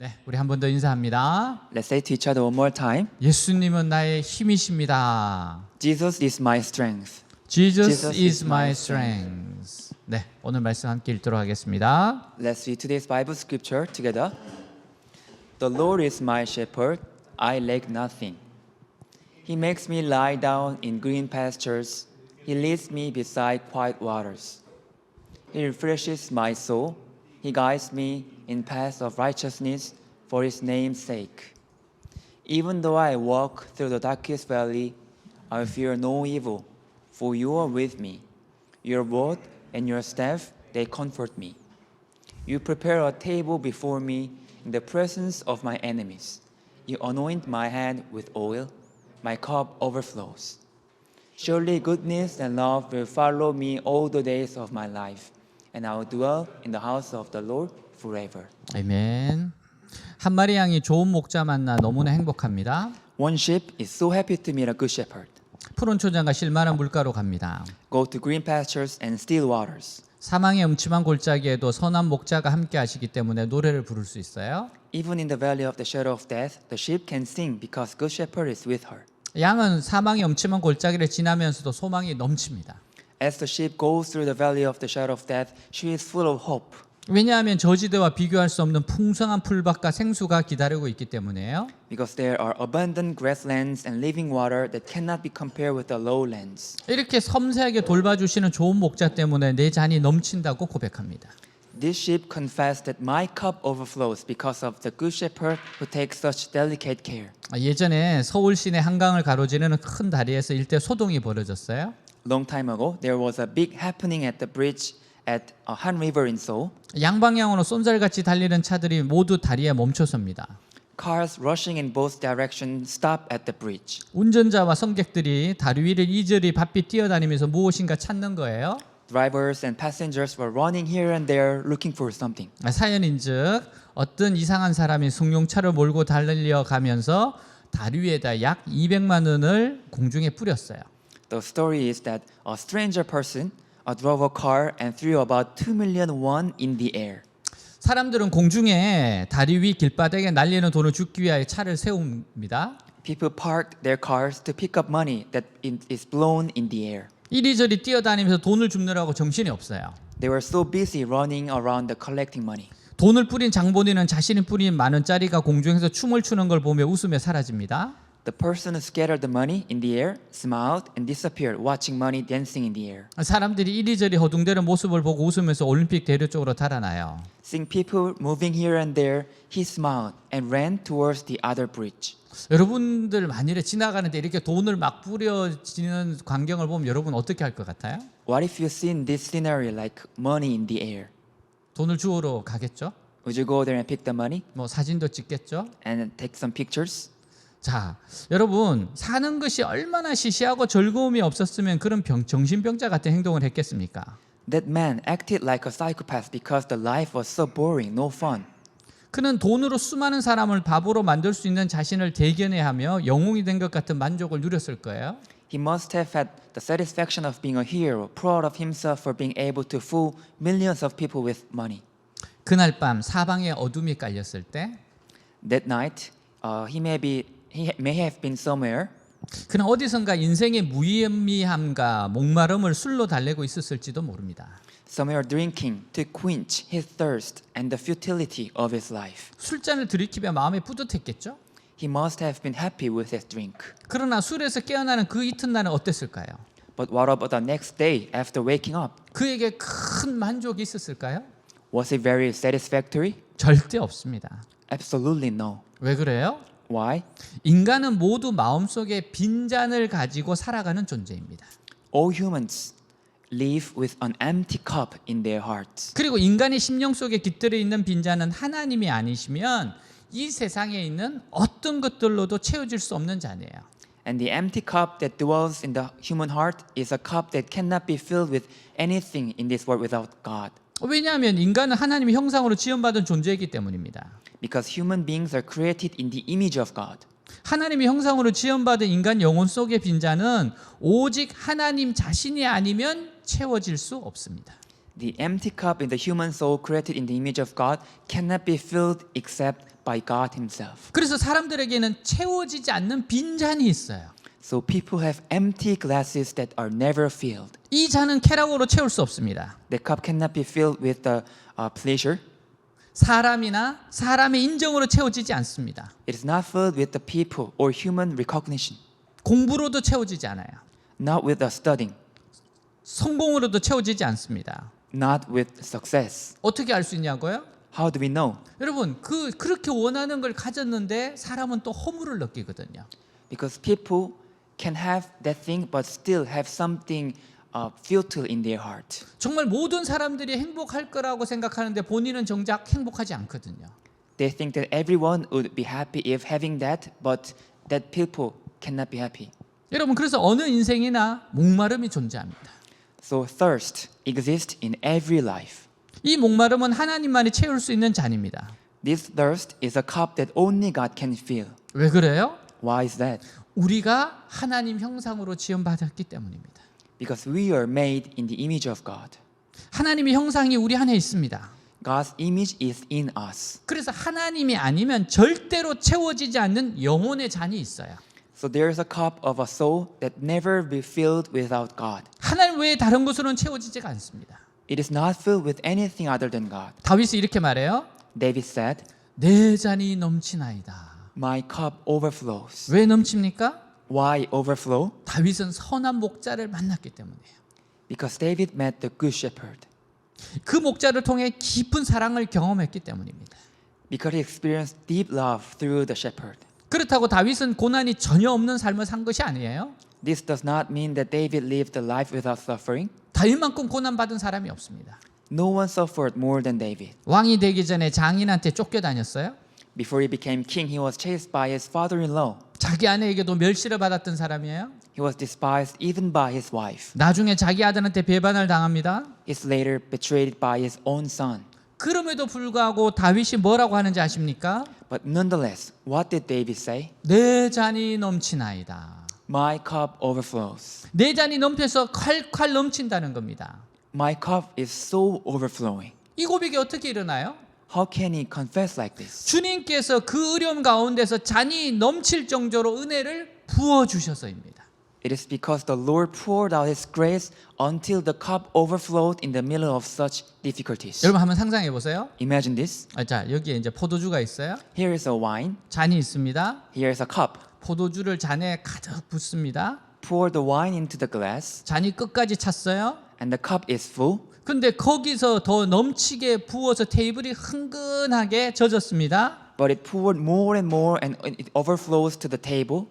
네, 우리 한 번 더 인사합니다. Let's say to each other one more time. 예수님은 나의 힘이십니다. Jesus is my strength. Jesus is my strength. 네, 오늘 말씀 함께 읽도록 하겠습니다. Let's read today's Bible scripture together. The Lord is my shepherd, I lack nothing. He makes me lie down in green pastures. He leads me beside quiet waters. He refreshes my soul. He guides me in paths of righteousness for His name's sake. Even though I walk through the darkest valley, I fear no evil, for you are with me. Your rod and your staff, they comfort me. You prepare a table before me in the presence of my enemies. You anoint my head with oil. My cup overflows. Surely goodness and love will follow me all the days of my life, and I will dwell in the house of the Lord forever. 아멘. 한 마리 양이 좋은 목자 만나 너무나 행복합니다. One sheep is so happy to meet a good shepherd. 푸른 초장과 실만한 물가로 갑니다. Go to green pastures and still waters. 사망의 음침한 골짜기에도 선한 목자가 함께 하시기 때문에 노래를 부를 수 있어요. Even in the valley of the shadow of death, the sheep can sing because good shepherd is with her. 양은 사망의 음침한 골짜기를 지나면서도 소망이 넘칩니다. As the sheep goes through the valley of the shadow of death, she is full of hope. 왜냐하면 저지대와 비교할 수 없는 풍성한 풀밭과 생수가 기다리고 있기 때문에요. Because there are abundant grasslands and living water that cannot be compared with the lowlands. 이렇게 섬세하게 돌봐주시는 좋은 목자 때문에 내 잔이 넘친다고 고백합니다. This sheep confessed that my cup overflows because of the good shepherd who takes such delicate care. 예전에 서울 시내 한강을 가로지르는 큰 다리에서 일대 소동이 벌어졌어요. Long time ago, there was a big happening at the bridge at Han River in Seoul. 양방향으로 쏜살같이 달리는 차들이 모두 다리에 멈춰섭니다. Cars rushing in both directions stop at the bridge. 운전자와 승객들이 다리 위를 이리저리 바삐 뛰어다니면서 무엇인가 찾는 거예요. Drivers and passengers were running here and there looking for something. 사연인즉 어떤 이상한 사람이 승용차를 몰고 달려가면서 다리 위에다 약 200만 원을 공중에 뿌렸어요. The story is that a stranger person drove a car and threw about 2 million won in the air. 사람들은 공중에 다리 위 길바닥에 날리는 돈을 줍기 위하여 차를 세웁니다. People parked their cars to pick up money that is blown in the air. 이리저리 뛰어다니면서 돈을 줍느라고 정신이 없어요. They were so busy running around collecting money. 돈을 뿌린 장본인은 자신이 뿌린 만 원짜리가 공중에서 춤을 추는 걸 보며 웃으며 사라집니다. The person who scattered the money in the air smiled and disappeared, watching money dancing in the air. 사람들이 이리저리 허둥대는 모습을 보고 웃으면서 올림픽 대로 쪽으로 달아나요. Seeing people moving here and there, he smiled and ran towards the other bridge. 여러분들 만일에 지나가는데 이렇게 돈을 막 뿌려지는 광경을 보면 여러분 어떻게 할 것 같아요? What if you seen this scenery like money in the air? 돈을 주우러 가겠죠? Would you go there and pick the money 뭐 사진도 찍겠죠? and take some pictures? 자, 여러분 사는 것이 얼마나 시시하고 즐거움이 없었으면 그런 정신병자 같은 행동을 했겠습니까? That man acted like a psychopath because the life was so boring, no fun. 그는 돈으로 수많은 사람을 바보로 만들 수 있는 자신을 대견해하며 영웅이 된 것 같은 만족을 누렸을 거예요. He must have had the satisfaction of being a hero, proud of himself for being able to fool millions of people with money. 그날 밤 사방에 어둠이 깔렸을 때 That night, he may have been somewhere. 그는 어디선가 인생의 무의미함과 목마름을 술로 달래고 있었을지도 모릅니다. Somewhere drinking to quench his thirst and the futility of his life. 술잔을 들이키며 마음이 뿌듯했겠죠? He must have been happy with his drink. 그러나 술에서 깨어나는 그 이튿날은 어땠을까요? But what about the next day after waking up? 그에게 큰 만족이 있었을까요? Was it very satisfactory? 절대 없습니다. Absolutely no. 왜 그래요? Why? 인간은 모두 마음속에 빈잔을 가지고 살아가는 존재입니다. All humans live with an empty cup in their hearts. 그리고 인간의 심령 속에 깃들어 있는 빈잔은 하나님이 아니시면 이 세상에 있는 어떤 것들로도 채워질 수 없는 잔이에요. And the empty cup that dwells in the human heart is a cup that cannot be filled with anything in this world without God. 왜냐하면 인간은 하나님의 형상으로 지음받은 존재이기 때문입니다. Because human beings are created in the image of God. 하나님의 형상으로 지음받은 인간 영혼 속의 빈잔은 오직 하나님 자신이 아니면 채워질 수 없습니다. The empty cup in the human soul created in the image of God cannot be filled except by God Himself. 그래서 사람들에게는 채워지지 않는 빈잔이 있어요. So people have empty glasses that are never filled. 이 잔은 쾌락으로 채울 수 없습니다. The cup cannot be filled with the pleasure. 사람이나 사람의 인정으로 채워지지 않습니다. It is not filled with the people or human recognition. 공부로도 채워지지 않아요. Not with the studying. 성공으로도 채워지지 않습니다. Not with success. 어떻게 알 수 있냐고요? How do we know? 여러분 그렇게 원하는 걸 가졌는데 사람은 또 허물을 느끼거든요. Because people can have that thing but still have something futile in their heart. 정말 모든 사람들이 행복할 거라고 생각하는데 본인은 정작 행복하지 않거든요. They think that everyone would be happy if having that, but that people cannot be happy. 여러분 그래서 어느 인생이나 목마름이 존재합니다. So thirst exists in every life. 이 목마름은 하나님만이 채울 수 있는 잔입니다. This thirst is a cup that only God can fill. 왜 그래요? Why is that? 우리가 하나님 형상으로 지음받았기 때문입니다. Because we are made in the image of God. 하나님의 형상이 우리 안에 있습니다. God's image is in us. 그래서 하나님이 아니면 절대로 채워지지 않는 영혼의 잔이 있어요. So there is a cup of a soul that never be filled without God. 하나님 외에 다른 것으로는 채워지지가 않습니다. It is not filled with anything other than God. 다윗이 이렇게 말해요. David said, 내 잔이 넘치나이다. My cup overflows. 왜 넘칩니까? Why overflow? 다윗은 선한 목자를 만났기 때문이에요. Because David met the good shepherd. 그 목자를 통해 깊은 사랑을 경험했기 때문입니다. Because he experienced deep love through the shepherd. 그렇다고 다윗은 고난이 전혀 없는 삶을 산 것이 아니에요. This does not mean that David lived a life without suffering. 다윗만큼 고난받은 사람이 없습니다. No one suffered more than David. 왕이 되기 전에 장인한테 쫓겨다녔어요. Before he became king, he was chased by his father-in-law. 자기 아내에게도 멸시를 받았던 사람이에요. He was despised even by his wife. 나중에 자기 아들한테 배반을 당합니다. He is later betrayed by his own son. 그럼에도 불구하고 다윗이 뭐라고 하는지 아십니까? But nonetheless, what did David say? 내 잔이 넘치나이다. My cup overflows. 내 잔이 넘쳐서 콸콸 넘친다는 겁니다. My cup is so overflowing. 이 고백이 어떻게 일어나요? How can he confess like this? 주님께서 그 어려움 가운데서 잔이 넘칠 정도로 은혜를 부어 주셔서입니다. It is because the Lord poured out His grace until the cup overflowed in the middle of such difficulties. 여러분 한번 상상해 보세요. Imagine this. 자, 여기에 이제 포도주가 있어요. Here is a wine. 잔이 있습니다. Here is a cup. 포도주를 잔에 가득 붓습니다. Pour the wine into the glass, 잔이 끝까지 찼어요. and the cup is full. 근데 거기서 더 넘치게 부어서 테이블이 흥건하게 젖었습니다. But it poured more and more, and it overflows to the table.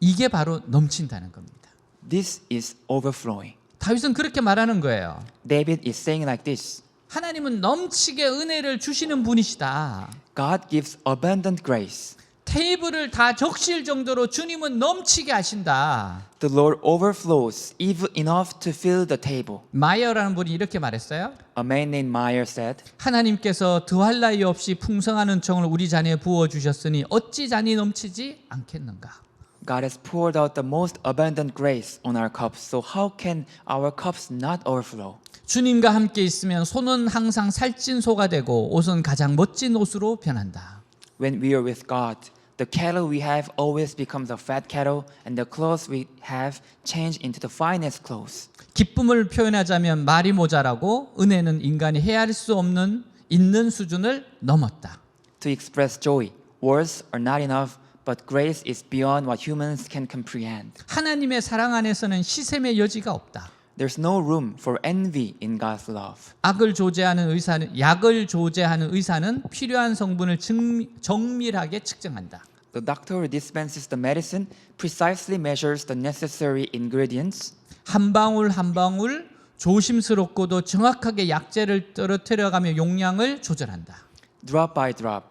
이게 바로 넘친다는 겁니다. This is overflowing. 다윗은 그렇게 말하는 거예요. David is saying like this. 하나님은 넘치게 은혜를 주시는 분이시다. God gives abundant grace. 테이블을 다 적실 정도로 주님은 넘치게 하신다. The Lord overflows even enough to fill the table. 마이어라는 분이 이렇게 말했어요. A man named Meyer said, 하나님께서 더할 나위 없이 풍성한 은총을 우리 잔에 부어 주셨으니 어찌 잔이 넘치지 않겠는가? God has poured out the most abundant grace on our cups, so how can our cups not overflow? 주님과 함께 있으면 손은 항상 살찐 소가 되고 옷은 가장 멋진 옷으로 변한다. When we are with God, the cattle we have always becomes a fat cattle, and the clothes we have change into the finest clothes. 기쁨을 표현하자면 말이 모자라고 은혜는 인간이 헤아릴 수 없는 있는 수준을 넘었다. To express joy, words are not enough, but grace is beyond what humans can comprehend. 하나님의 사랑 안에서는 시샘의 여지가 없다. There's no room for envy in God's love. 약을 조제하는 의사는 필요한 성분을 정밀하게 측정한다. The doctor who dispenses the medicine precisely measures the necessary ingredients. 한 방울 한 방울 조심스럽고도 정확하게 약재를 떨어뜨려가며 용량을 조절한다. Drop by drop,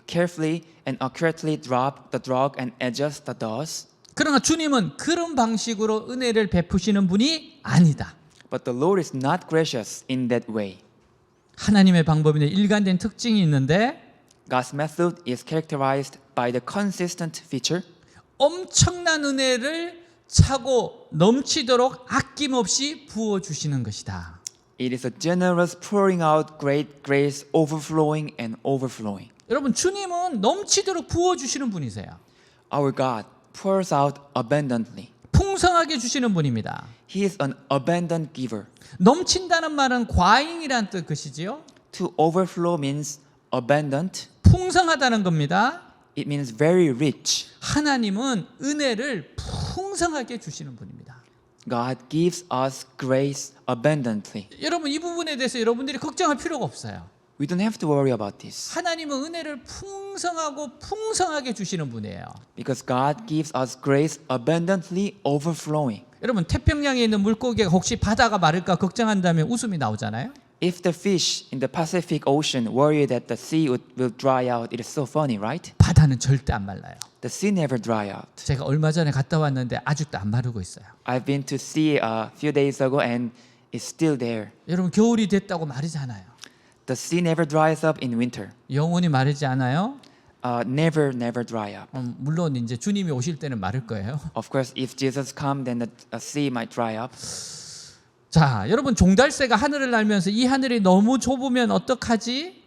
carefully and accurately drop the drug and adjust the dose. 그러나 주님은 그런 방식으로 은혜를 베푸시는 분이 아니다. But the Lord is not gracious in that way. 하나님의 방법에 일관된 특징이 있는데 God's method is characterized by the consistent feature. 엄청난 은혜를 차고 넘치도록 아낌없이 부어 주시는 것이다. It is a generous pouring out great grace, overflowing and overflowing. 여러분 주님은 넘치도록 부어 주시는 분이세요. Our God pours out abundantly. 풍성하게 주시는 분입니다. He is an abundant giver. 넘친다는 말은 과잉이란 뜻이지요. To overflow means abundant. 풍성하다는 겁니다. It means very rich. 하나님은 은혜를 풍성하게 주시는 분입니다. God gives us grace abundantly. 여러분 이 부분에 대해서 여러분들이 걱정할 필요가 없어요. We don't have to worry about this 하나님은 은혜를 풍성하고 풍성하게 주시는 분이에요. because God gives us grace abundantly overflowing. 여러분 태평양에 있는 물고기가 혹시 바다가 마를까 걱정한다면 웃음이 나오잖아요. If the fish in the Pacific Ocean worry that the sea will dry out, it is so funny, right? 바다는 절대 안 말라요. The sea never dry out. 제가 얼마 전에 갔다 왔는데 아직도 안 마르고 있어요. I've been to sea a few days ago and it's still there. 여러분 겨울이 됐다고 마르지 않아요. The sea never dries up in winter. 영원히 마르지 않아요. Never dry up. 물론 이제 주님이 오실 때는 마를 거예요. Of course, if Jesus come, then the sea might dry up. 자, 여러분 종달새가 하늘을 날면서 이 하늘이 너무 좁으면 어떡하지?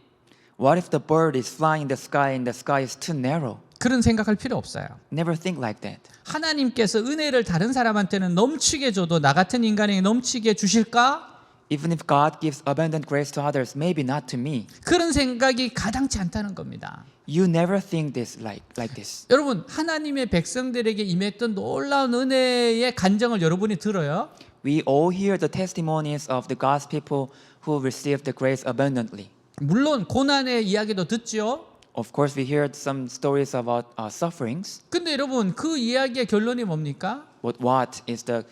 What if the bird is flying in the sky and the sky is too narrow? 그런 생각할 필요 없어요. Never think like that. 하나님께서 은혜를 다른 사람한테는 넘치게 줘도 나 같은 인간에게 넘치게 주실까? Even if God gives abundant grace to others, maybe not to me. 그런 생각이 가당치 않다는 겁니다. You never think this like this. 여러분 하나님의 백성들에게 임했던 놀라운 은혜의 간증을 여러분이 들어요. We all hear the testimonies of the God's people who received the grace abundantly. 물론 고난의 이야기도 듣죠. Of course, we heard some stories about sufferings. 근데 여러분 그 이야기의 결론이 뭡니까? But what is the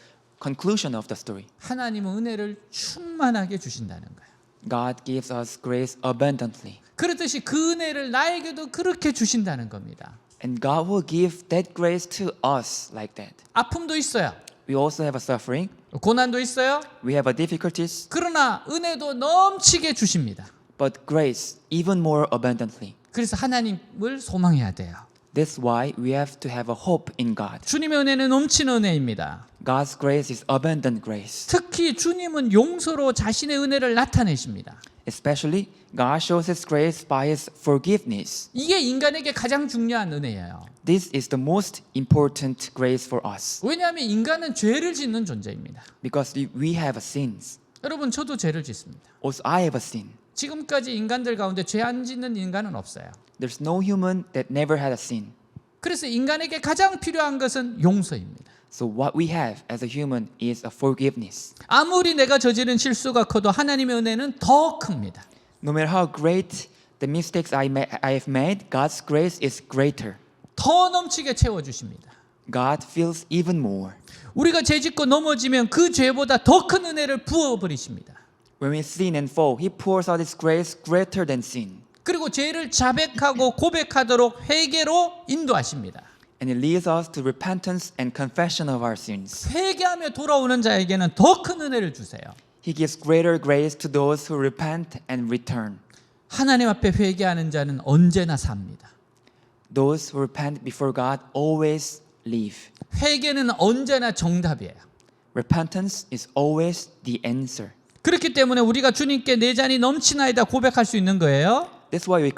conclusion of the story? 하나님은 은혜를 충만하게 주신다는 거예요. God gives us grace abundantly. 그렇듯이 그 은혜를 나에게도 그렇게 주신다는 겁니다. And God will give that grace to us like that. 아픔도 있어요. We also have a suffering. 고난도 있어요. We have a difficulties. 그러나 은혜도 넘치게 주십니다. But grace even more abundantly. 그래서 하나님을 소망해야 돼요. That's why we have to have a hope in God. 주님의 은혜는 넘치는 은혜입니다. God's grace is abundant grace. 특히 주님은 용서로 자신의 은혜를 나타내십니다. Especially, God shows His grace by His forgiveness. 이게 인간에게 가장 중요한 은혜예요. This is the most important grace for us 왜냐하면 인간은 죄를 짓는 존재입니다. because we have sins. 여러분 저도 죄를 짓습니다. Also, I have a sin. 지금까지 인간들 가운데 죄 안 짓는 인간은 없어요. There's no human that never had a sin. 그래서 인간에게 가장 필요한 것은 용서입니다. So what we have as a human is a forgiveness. 아무리 내가 저지른 실수가 커도 하나님의 은혜는 더 큽니다. No matter how great the mistakes I have made, God's grace is greater. 더 넘치게 채워주십니다. God feels even more. 우리가 죄 짓고 넘어지면 그 죄보다 더 큰 은혜를 부어버리십니다. When we sin and fall, He pours out His grace greater than sin. 그리고 죄를 자백하고 고백하도록 회개로 인도하십니다. And He leads us to repentance and confession of our sins. 회개하며 돌아오는 자에게는 더 큰 은혜를 주세요. He gives greater grace to those who repent and return. 하나님 앞에 회개하는 자는 언제나 삽니다. Those who repent before God always live. 회개는 언제나 정답이에요. Repentance is always the answer. 그렇기 때문에 우리가 주님께 내 잔이 넘치나이다 고백할 수 있는 거예요. That's why we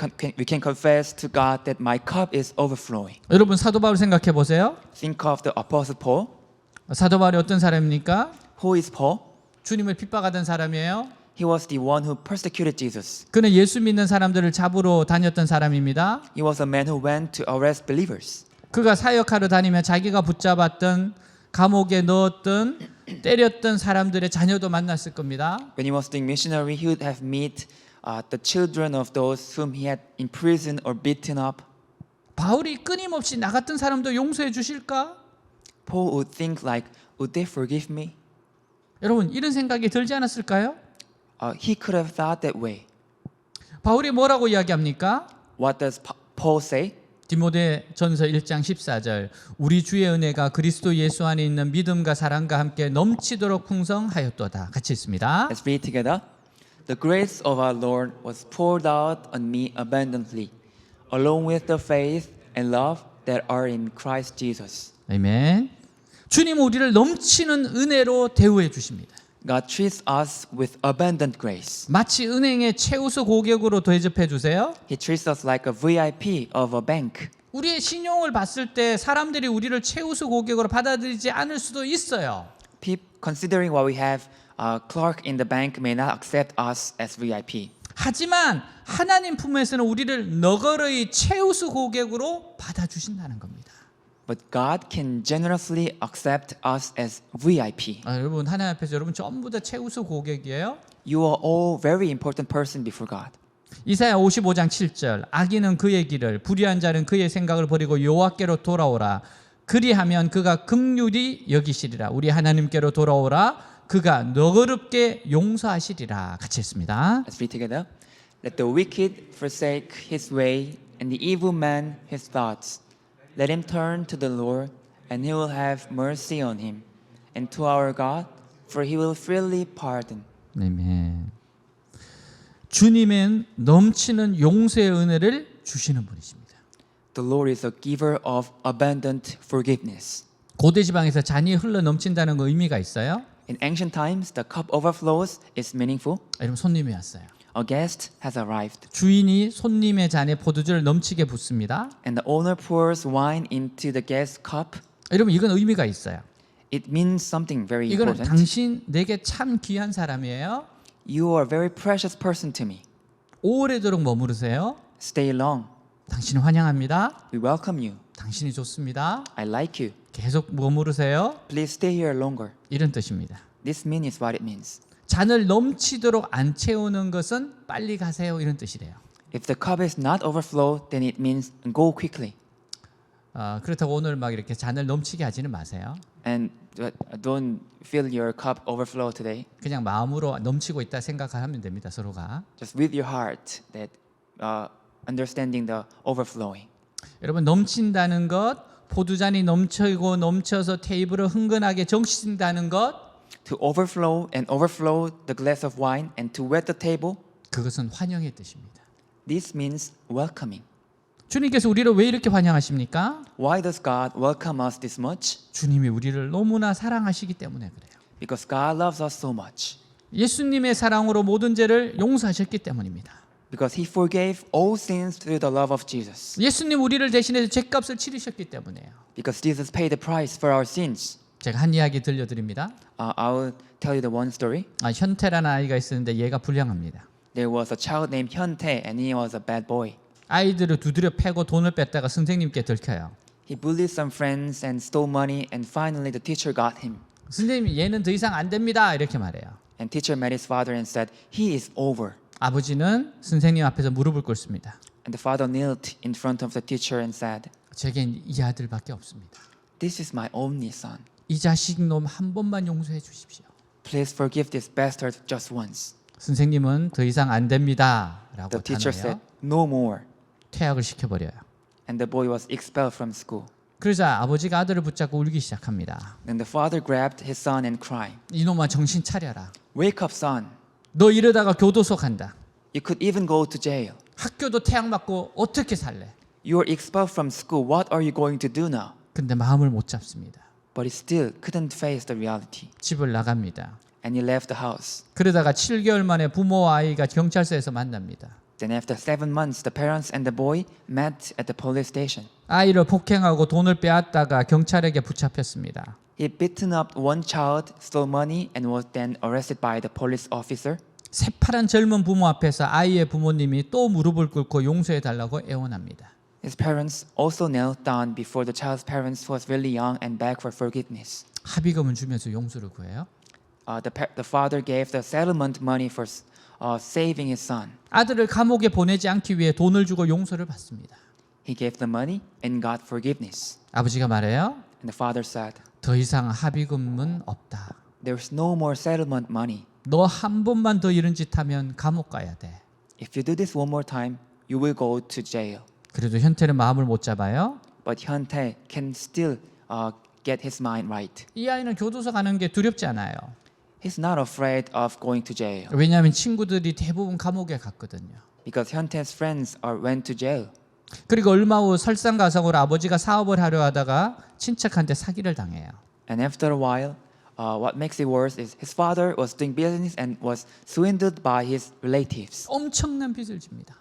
can confess to God that my cup is overflowing. 여러분 사도 바울 생각해 보세요. Think of the Apostle Paul. 사도 바울이 어떤 사람입니까? Who is Paul? 주님을 핍박하던 사람이에요. He was the one who persecuted Jesus. 그는 예수 믿는 사람들을 잡으러 다녔던 사람입니다. He was a man who went to arrest believers. 그가 사역하러 다니며 자기가 붙잡았던 감옥에 넣었던 때렸던 사람들의 자녀도 만났을 겁니다. When he was doing missionary, he would have met the children of those whom he had imprisoned or beaten up. 바울이 끊임없이 나 같은 사람도 용서해 주실까? Paul would think like, would they forgive me? 여러분 이런 생각이 들지 않았을까요? He could have thought that way. 바울이 뭐라고 이야기합니까? What does Paul say? 디모데전서 1장 14절 우리 주의 은혜가 그리스도 예수 안에 있는 믿음과 사랑과 함께 넘치도록 풍성하였도다. 같이 있습니다. Let's read together. The grace of our Lord was poured out on me abundantly, along with the faith and love that are in Christ Jesus. 아멘. 주님은 우리를 넘치는 은혜로 대우해 주십니다. God treats us with abundant grace. 마치 은행의 최우수 고객으로 대접해 주세요. He treats us like a VIP of a bank. 우리의 신용을 봤을 때 사람들이 우리를 최우수 고객으로 받아들이지 않을 수도 있어요. Considering what we have, a clerk in the bank may not accept us as VIP. 하지만 하나님 품에서는 우리를 너거러이 최우수 고객으로 받아주신다는 겁니다. But God can generously accept us as VIP. 여러분 하나님 앞에서 여러분 전부 다 최우수 고객이에요. You are all very important person before God. 이사야 55장 7절 악인은 그의 길을 불의한 자는 그의 생각을 버리고 여호와께로 돌아오라. 그리하면 그가 긍휼히 여기시리라. 우리 하나님께로 돌아오라. 그가 너그럽게 용서하시리라. 같이 했습니다. Let's read together. Let the wicked forsake his way and the evil man his thoughts. Let him turn to the Lord, and he will have mercy on him, and to our God, for he will freely pardon. 아멘. 주님은 넘치는 용서의 은혜를 주시는 분이십니다. The Lord is a giver of abundant forgiveness. 고대 지방에서 잔이 흘러 넘친다는 거 의미가 있어요. In ancient times, the cup overflows is meaningful. 여러분 손님이 왔어요. A guest has arrived, 주인이 손님의 잔에 포도주를 넘치게 붓습니다. and the owner pours wine into the guest's cup. 여러분 이건 의미가 있어요. It means something very 이거는 important. 당신 내게 참 귀한 사람이에요. You are a very precious person to me. 오래도록 머무르세요. Stay long. 당신을 환영합니다. We welcome you. 당신이 좋습니다. I like you. 계속 머무르세요. Please stay here longer. 이런 뜻입니다. This means what it means. 잔을 넘치도록 안 채우는 것은 빨리 가세요. 이런 뜻이래요. If the cup is not overflow, then it means go quickly. 그렇다고 오늘 막 이렇게 잔을 넘치게 하지는 마세요. And don't fill your cup overflow today. 그냥 마음으로 넘치고 있다 생각하면 됩니다. 서로가. Just with your heart that understanding the overflowing. 여러분 넘친다는 것, 포도잔이 넘치고 넘쳐서 테이블을 흥건하게 적신다는 것, To overflow and overflow the glass of wine and to wet the table. 그것은 환영의 뜻입니다. This means welcoming. 주님께서 우리를 왜 이렇게 환영하십니까? Why does God welcome us this much? 주님이 우리를 너무나 사랑하시기 때문에 그래요. Because God loves us so much. 예수님의 사랑으로 모든 죄를 용서하셨기 때문입니다. Because He forgave all sins through the love of Jesus. 예수님 우리를 대신해서 죄값을 치르셨기 때문에요. Because Jesus paid the price for our sins. 제가 한 이야기 들려드립니다. I'll tell you the one story. 현태라는 아이가 있었는데 얘가 불량합니다. There was a child named Hyuntae and he was a bad boy. 아이들을 두드려 패고 돈을 뺐다가 선생님께 들켜요. He bullied some friends and stole money and finally the teacher got him. 선생님 얘는 더 이상 안 됩니다. 이렇게 말해요. And teacher met his father and said, "He is over." 아버지는 선생님 앞에서 무릎을 꿇습니다. And the father knelt in front of the teacher and said, 제겐 이 아들밖에 없습니다. "This is my only son. 이 자식 놈 한 번만 용서해 주십시오. Please forgive this bastard just once." 선생님은 더 이상 안 됩니다. 라고 The teacher 단호해요. said, "No more." 퇴학을 시켜버려요. And the boy was expelled from school. 그러자 아버지가 아들을 붙잡고 울기 시작합니다. Then the father grabbed his son and cried, 이놈아 정신 차려라. "Wake up, son. 너 이러다가 교도소 간다. You could even go to jail. 학교도 퇴학받고 어떻게 살래? You are expelled from school. What are you going to do now?" 근데 마음을 못 잡습니다. But he still couldn't face the reality. 집을 나갑니다. And he left the house. 그러다가 7개월 만에 부모와 아이가 경찰서에서 만납니다. Then after 7 months, the parents and the boy met at the police station. 아이를 폭행하고 돈을 빼앗다가 경찰에게 붙잡혔습니다. He beaten up one child, stole money, and was then arrested by the police officer. 새파란 젊은 부모 앞에서 아이의 부모님이 또 무릎을 꿇고 용서해 달라고 애원합니다. His parents also knelt down before the child's parents, who was really young, and begged for forgiveness. 합의금을 주면서 용서를 구해요. The father gave the settlement money for saving his son. 아들을 감옥에 보내지 않기 위해 돈을 주고 용서를 받습니다. He gave the money and got forgiveness. 아버지가 말해요. And the father said, 더 이상 합의금은 없다. "There's no more settlement money. 너 한 번만 더 이런 짓 하면 감옥 가야 돼. If you do this one more time, you will go to jail." 그래도 현태는 마음을 못 잡아요. But Hyuntae can still get his mind right. 이 아이는 교도소 가는 게 두렵지 않아요. He's not afraid of going to jail 왜냐하면 친구들이 대부분 감옥에 갔거든요. because Hyuntae's friends went to jail. 그리고 얼마 후 설상가상으로 아버지가 사업을 하려 하다가 친척한테 사기를 당해요. And after a while, what makes it worse is his father was doing business and was swindled by his relatives. 엄청난 빚을 집니다.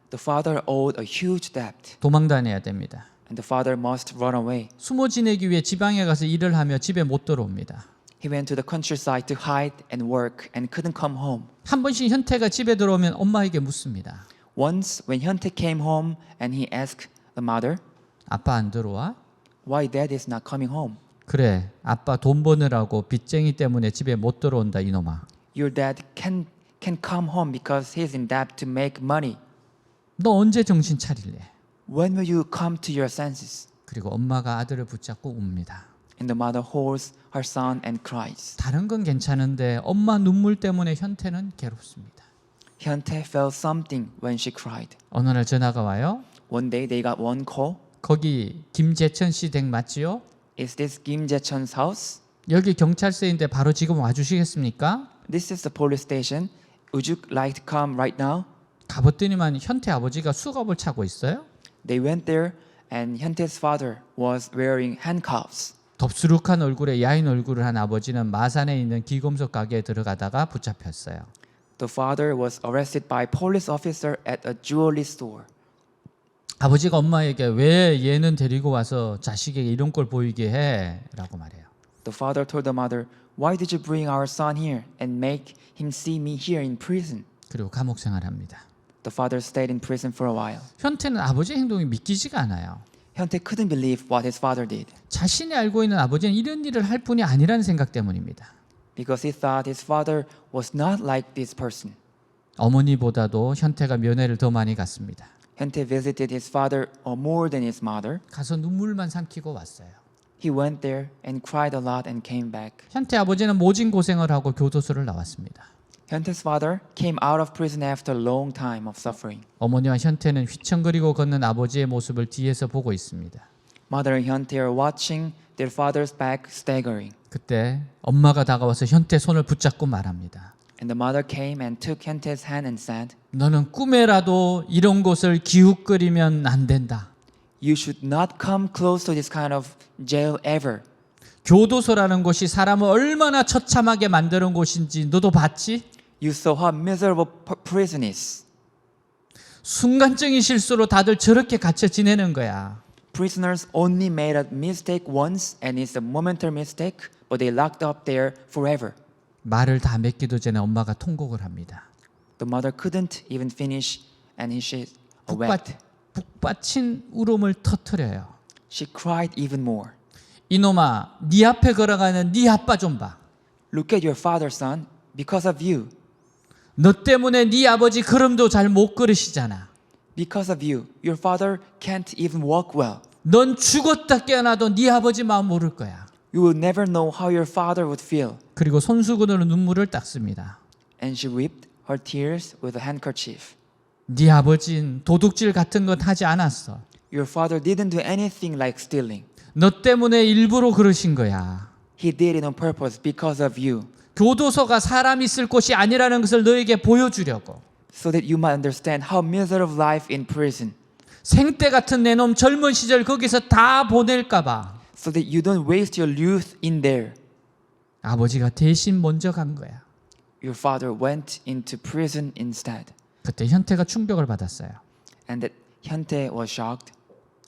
The father owed a huge debt, 도망 다녀야 됩니다. and the father must run away. 숨어 지내기 위해 지방에 가서 일을 하며 집에 못 들어옵니다. He went to the countryside to hide and work and couldn't come home. 한 번씩 현태가 집에 들어오면 엄마에게 묻습니다. Once, when Hyuntae came home and he asked the mother, 아빠 안 들어와? why dad is not coming home? 그래, 아빠 돈 버느라고 빚쟁이 때문에 집에 못 들어온다 이놈아. Your dad can come home because he's in debt to make money. 너 언제 정신 차릴래? When will you come to your senses? 그리고 엄마가 아들을 붙잡고 웁니다. And the mother holds her son and cries. 다른 건 괜찮은데 엄마 눈물 때문에 현태는 괴롭습니다. Hyuntae felt something when she cried. 어느 날 전화가 와요. One day they got one call. 거기 김재천 씨 댁 맞지요? Is this Kim Jae-chun's house? 여기 경찰서인데 바로 지금 와주시겠습니까? This is the police station. Would you like to come right now? 가봤더니만 현태 아버지가 수갑을 차고 있어요. They went there and Hyuntae's father was wearing handcuffs. 덥수룩한 얼굴에 야인 얼굴을 한 아버지는 마산에 있는 기금속 가게에 들어가다가 붙잡혔어요. The father was arrested by police officer at a jewelry store. 아버지가 엄마에게 왜 얘는 데리고 와서 자식에게 이런 걸 보이게 해? 라고 말해요. The father told the mother, "Why did you bring our son here and make him see me here in prison?" 그리고 감옥 생활합니다. The father stayed in prison for a while. 현태는 아버지의 행동이 믿기지가 않아요. Hyuntae couldn't believe what his father did 자신이 알고 있는 아버지는 이런 일을 할 뿐이 아니라는 생각 때문입니다. because he thought his father was not like this person. 어머니보다도 현태가 면회를 더 많이 갔습니다. Hyuntae visited his father more than his mother. 가서 눈물만 삼키고 왔어요. He went there and cried a lot and came back. 현태 아버지는 모진 고생을 하고 교도소를 나왔습니다. Hyuntae's father came out of prison after a long time of suffering. 어머니와 현태는 휘청거리고 걷는 아버지의 모습을 뒤에서 보고 있습니다. Mother and Hyuntae are watching their father's back staggering. 그때 엄마가 다가와서 현태 손을 붙잡고 말합니다. And the mother came and took Hyuntae's hand and said, 너는 꿈에라도 이런 곳을 기웃거리면 안 된다. "You should not come close to this kind of jail ever." 교도소라는 곳이 사람을 얼마나 처참하게 만드는 곳인지 너도 봤지? You saw how miserable prison is. 순간적인 실수로 다들 저렇게 갇혀 지내는 거야. Prisoners only made a mistake once and it's a momentary mistake, but they locked up there forever. 말을 다 맺기도 전에 엄마가 통곡을 합니다. The mother couldn't even finish and she wept. 북받친 울음을 터뜨려요. She cried even more. 이놈아, 네 앞에 걸어가는 네 아빠 좀 봐. Look at your father, son. Because of you. 너 때문에 네 아버지 걸음도 잘 못 걸으시잖아. Because of you. Your father can't even walk well. 넌 죽었다 깨어나도 네 아버지 마음 모를 거야. You will never know how your father would feel. 그리고 손수건으로 눈물을 닦습니다. And she wept her tears with a handkerchief. 네 아버지는 도둑질 같은 건 하지 않았어. Your father didn't do anything like stealing. 너 때문에 일부러 그러신 거야. He did it on purpose because of you. 교도소가 사람이 있을 곳이 아니라는 것을 너에게 보여주려고. So that you might understand how miserable life in prison. 생때 같은 내 놈 젊은 시절 거기서 다 보낼까 봐. So that you don't waste your youth in there. 아버지가 대신 먼저 간 거야. Your father went into prison instead. 그때 현태가 충격을 받았어요. And that Hyuntae was shocked.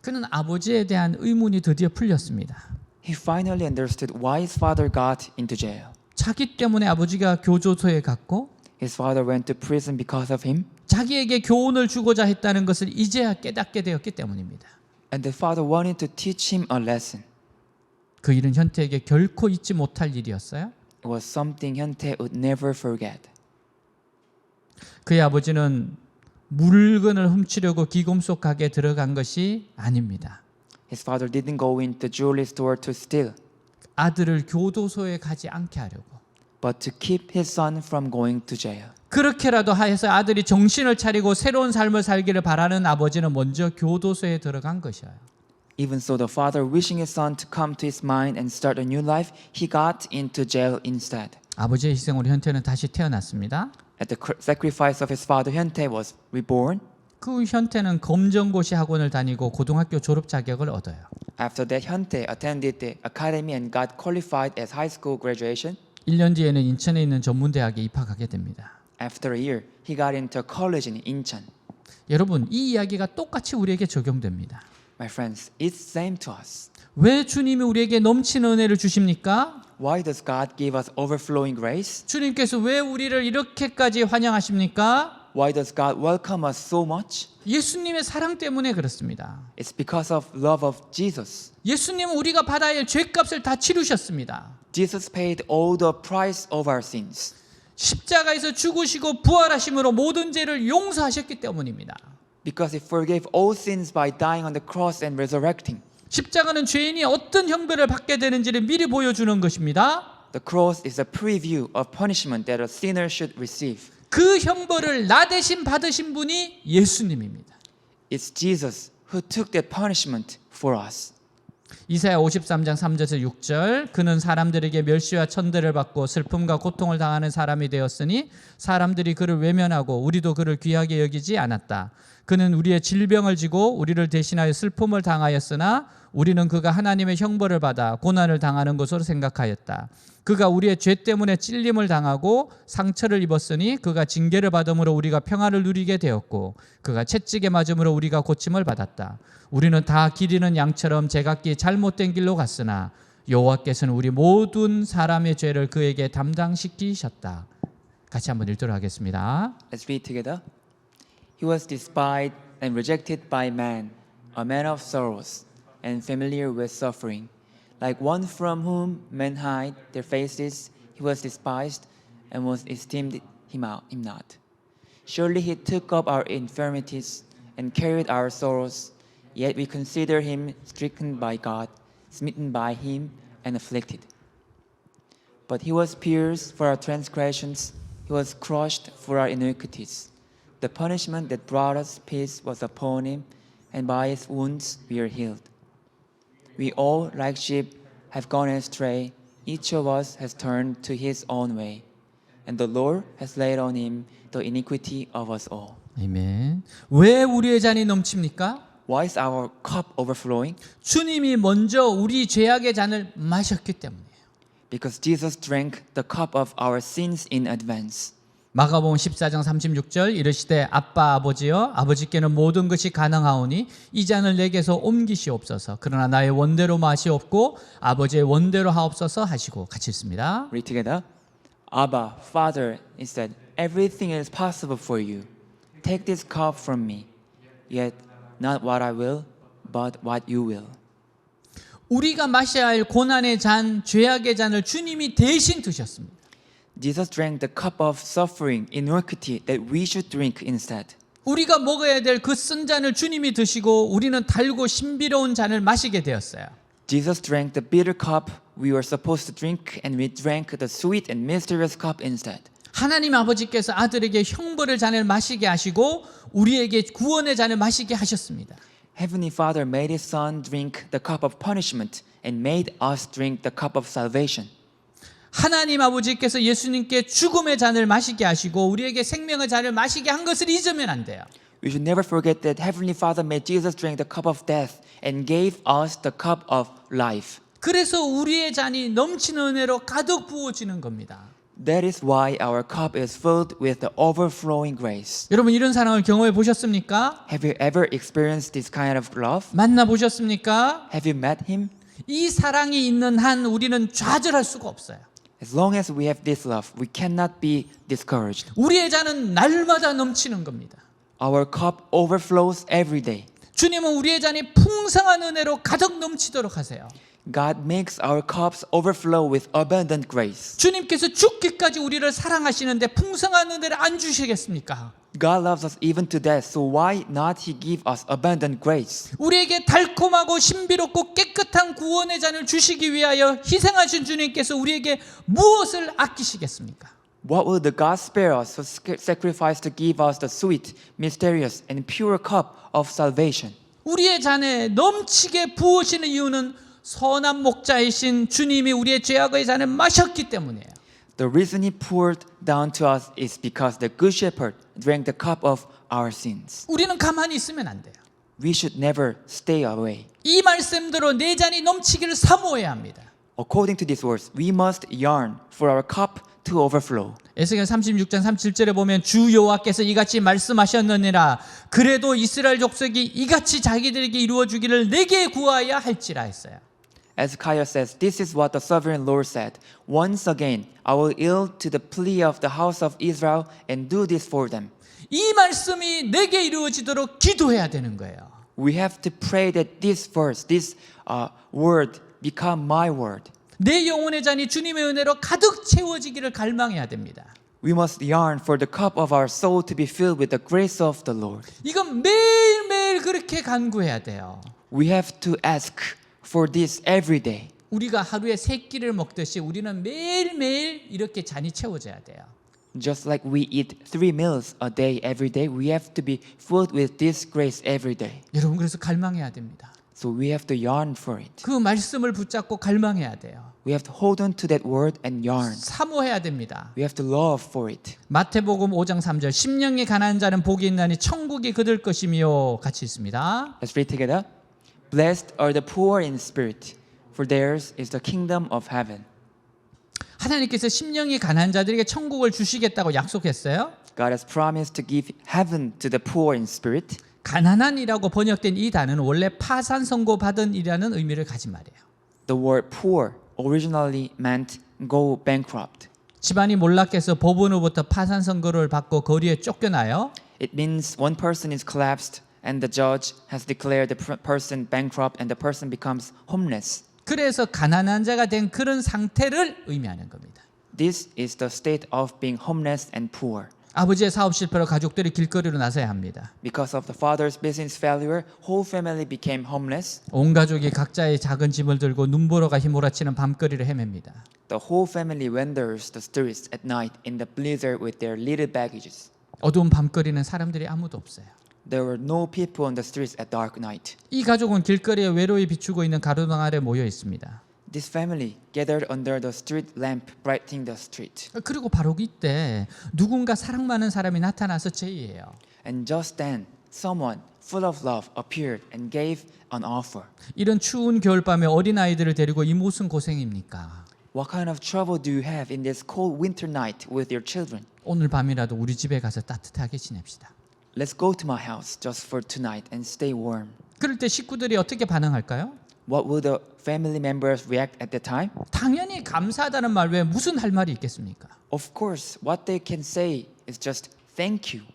그는 아버지에 대한 의문이 드디어 풀렸습니다. He finally understood why his father got into jail. 자기 때문에 아버지가 교도소에 갔고 His father went to prison because of him. 자기에게 교훈을 주고자 했다는 것을 이제야 깨닫게 되었기 때문입니다. And the father wanted to teach him a lesson. 그 일은 현태에게 결코 잊지 못할 일이었어요. It was something Hyuntae would never forget. 그의 아버지는 물건을 훔치려고 기금속 가게에 들어간 것이 아닙니다. His father didn't go into the jewelry store to steal, 아들을 교도소에 가지 않게 하려고. but to keep his son from going to jail. 그렇게라도 해서 아들이 정신을 차리고 새로운 삶을 살기를 바라는 아버지는 먼저 교도소에 들어간 것이에요. Even so, the father, wishing his son to come to his mind and start a new life, he got into jail instead. 아버지의 희생으로 현태는 다시 태어났습니다. At the sacrifice of his father, Hyuntae was reborn. 그 현태는 검정고시 학원을 다니고 고등학교 졸업 자격을 얻어요. After that, Hyuntae attended the academy and got qualified as high school graduation. 1년 뒤에는 인천에 있는 전문대학에 입학하게 됩니다. After a year, he got into college in Incheon. 여러분, 이 이야기가 똑같이 우리에게 적용됩니다. My friends, it's same to us. 왜 주님이 우리에게 넘치는 은혜를 주십니까? Why does God give us overflowing grace? 주님께서 왜 우리를 이렇게까지 환영하십니까? Why does God welcome us so much? 예수님의 사랑 때문에 그렇습니다. It's because of love of Jesus. 예수님은 우리가 받아야 할 죄값을 다 치르셨습니다. Jesus paid all the price of our sins. 십자가에서 죽으시고 부활하심으로 모든 죄를 용서하셨기 때문입니다. Because he forgave all sins by dying on the cross and resurrecting. 십자가는 죄인이 어떤 형벌을 받게 되는지를 미리 보여주는 것입니다. The cross is a preview of punishment that a sinner should receive. 그 형벌을 나 대신 받으신 분이 예수님입니다. It's Jesus who took that punishment for us. 이사야 53장 3절에서 6절 그는 사람들에게 멸시와 천대를 받고 슬픔과 고통을 당하는 사람이 되었으니 사람들이 그를 외면하고 우리도 그를 귀하게 여기지 않았다. 그는 우리의 질병을 지고 우리를 대신하여 슬픔을 당하였으나 우리는 그가 하나님의 형벌을 받아 고난을 당하는 것으로 생각하였다. 그가 우리의 죄 때문에 찔림을 당하고 상처를 입었으니 그가 징계를 받음으로 우리가 평안을 누리게 되었고 그가 채찍에 맞음으로 우리가 고침을 받았다. 우리는 다 길 잃은 양처럼 제각기 잘못된 길로 갔으나 여호와께서는 우리 모든 사람의 죄를 그에게 담당시키셨다. 같이 한번 읽도록 하겠습니다. Let's read together. He was despised and rejected by man, a man of sorrows and familiar with suffering. Like one from whom men hide their faces, he was despised and was esteemed him not. Surely he took up our infirmities and carried our sorrows, yet we consider him stricken by God, smitten by him and afflicted. But he was pierced for our transgressions, he was crushed for our iniquities. The punishment that brought us peace was upon him, and by his wounds we are healed. We all, like sheep, have gone astray. Each of us has turned to his own way. And the Lord has laid on him the iniquity of us all. 아멘. 왜 우리의 잔이 넘칩니까? Why is our cup overflowing? 주님이 먼저 우리 죄악의 잔을 마셨기 때문이에요. Because Jesus drank the cup of our sins in advance. 마가복음 14장 36절 이르시되 아빠 아버지여 아버지께는 모든 것이 가능하오니 이 잔을 내게서 옮기시옵소서. 그러나 나의 원대로 마시옵고 아버지의 원대로 하옵소서 하시고 같이 읽습니다. Read together. Abba, Father, he said, everything is possible for you. Take this cup from me. Yet not what I will, but what you will. 우리가 마셔야 할 고난의 잔, 죄악의 잔을 주님이 대신 드셨습니다. Jesus drank the cup of suffering, iniquity that we should drink instead. 우리가 먹어야 될 그 쓴 잔을 주님이 드시고 우리는 달고 신비로운 잔을 마시게 되었어요. Jesus drank the bitter cup we were supposed to drink, and we drank the sweet and mysterious cup instead. 하나님 아버지께서 아들에게 형벌의 잔을 마시게 하시고 우리에게 구원의 잔을 마시게 하셨습니다. Heavenly Father made His Son drink the cup of punishment and made us drink the cup of salvation. 하나님 아버지께서 예수님께 죽음의 잔을 마시게 하시고 우리에게 생명의 잔을 마시게 한 것을 잊으면 안 돼요. We should never forget that Heavenly Father made Jesus drink the cup of death and gave us the cup of life. 그래서 우리의 잔이 넘치는 은혜로 가득 부어지는 겁니다. That is why our cup is filled with the overflowing grace. 여러분 이런 사랑을 경험해 보셨습니까? Have you ever experienced this kind of love? 만나 보셨습니까? Have you met Him? 이 사랑이 있는 한 우리는 좌절할 수가 없어요. As long as we have this love, we cannot be discouraged. 우리의 잔은 날마다 넘치는 겁니다. Our cup overflows every day. 주님은 우리의 잔이 풍성한 은혜로 가득 넘치도록 하세요. God makes our cups overflow with abundant grace. 주님께서 죽기까지 우리를 사랑하시는데 풍성한 은혜를 안 주시겠습니까? God loves us even to death, so why not He give us abundant grace? 우리에게 달콤하고 신비롭고 깨끗한 구원의 잔을 주시기 위하여 희생하신 주님께서 우리에게 무엇을 아끼시겠습니까? What will the God spare us to sacrifice to give us the sweet, mysterious, and pure cup of salvation? 우리의 잔에 넘치게 부으시는 이유는 선한 목자이신 주님이 우리의 죄악의 잔을 마셨기 때문이에요. The reason He poured down to us is because the Good Shepherd drank the cup of our sins. 우리는 가만히 있으면 안 돼요. we should never stay away. 이 말씀대로 내 잔이 넘치기를 사모해야 합니다. According to these words, we must yearn for our cup to overflow. 에스겔 36장 37절에 보면 주 여호와께서 이같이 말씀하셨느니라 그래도 이스라엘 족속이 이같이 자기들에게 이루어 주기를 내게 구하여 할지라 했어요. Ezekiel says, "This is what the sovereign Lord said. Once again, I will yield to the plea of the house of Israel and do this for them." 이 말씀이 내게 이루어지도록 기도해야 되는 거예요. We have to pray that this verse, this word, become my word. 내 영혼의 잔이 주님의 은혜로 가득 채워지기를 갈망해야 됩니다. We must yearn for the cup of our soul to be filled with the grace of the Lord. 이건 매일매일 그렇게 간구해야 돼요. We have to ask for this every day. 우리가 하루에 3끼를 먹듯이 우리는 매일매일 이렇게 잔이 채워져야 돼요. Just like we eat 3 meals a day every day, we have to be filled with this grace every day. 여러분 그래서 갈망해야 됩니다. So we have to yearn for it. 그 말씀을 붙잡고 갈망해야 돼요. We have to hold on to that word and yearn. 사모해야 됩니다. We have to love for it. 마태복음 5장 3절 심령이 가난한 자는 복이 있나니 천국이 그들 것이며 같이 있습니다. Let's read together. Blessed are the poor in spirit, for theirs is the kingdom of heaven. 하나님께서 심령이 가난한 자들에게 천국을 주시겠다고 약속했어요. God has promised to give heaven to the poor in spirit. 가난한이라고 번역된 이 단어는 원래 파산 선고 받은 이라는 의미를 가진 말이에요. The word poor originally meant go bankrupt. 집안이 몰락해서 법원으로부터 파산 선고를 받고 거리에 쫓겨나요. It means one person is collapsed and the judge has declared the person bankrupt and the person becomes homeless. 그래서 가난한 자가 된 그런 상태를 의미하는 겁니다. This is the state of being homeless and poor. 아버지의 사업 실패로 가족들이 길거리로 나서야 합니다. Because of the father's business failure, whole family became homeless. 온 가족이 각자의 작은 짐을 들고 눈보라가 휘몰아치는 밤거리를 헤맵니다. The whole family wanders the streets at night in the blizzard with their little baggages. 어두운 밤거리는 사람들이 아무도 없어요. There were no people on the streets at dark night. 이 가족은 길거리에 외로이 비추고 있는 가로등 아래 모여 있습니다. This family gathered under the street lamp, brightening the street. 그리고 바로 이때 누군가 사랑 많은 사람이 나타나서 제의해요. And just then, someone full of love appeared and gave an offer. 이런 추운 겨울밤에 어린아이들을 데리고 이 무슨 고생입니까? What kind of trouble do you have in this cold winter night with your children? 오늘 밤이라도 우리 집에 가서 따뜻하게 지냅시다. Let's go to my house just for tonight and stay warm. 그럴 때 식구들이 어떻게 반응할까요? What will the family members react at that time? 당연히 감사하다는 말 외에 무슨 할 말이 있겠습니까? Of course, what they can say is just thank you.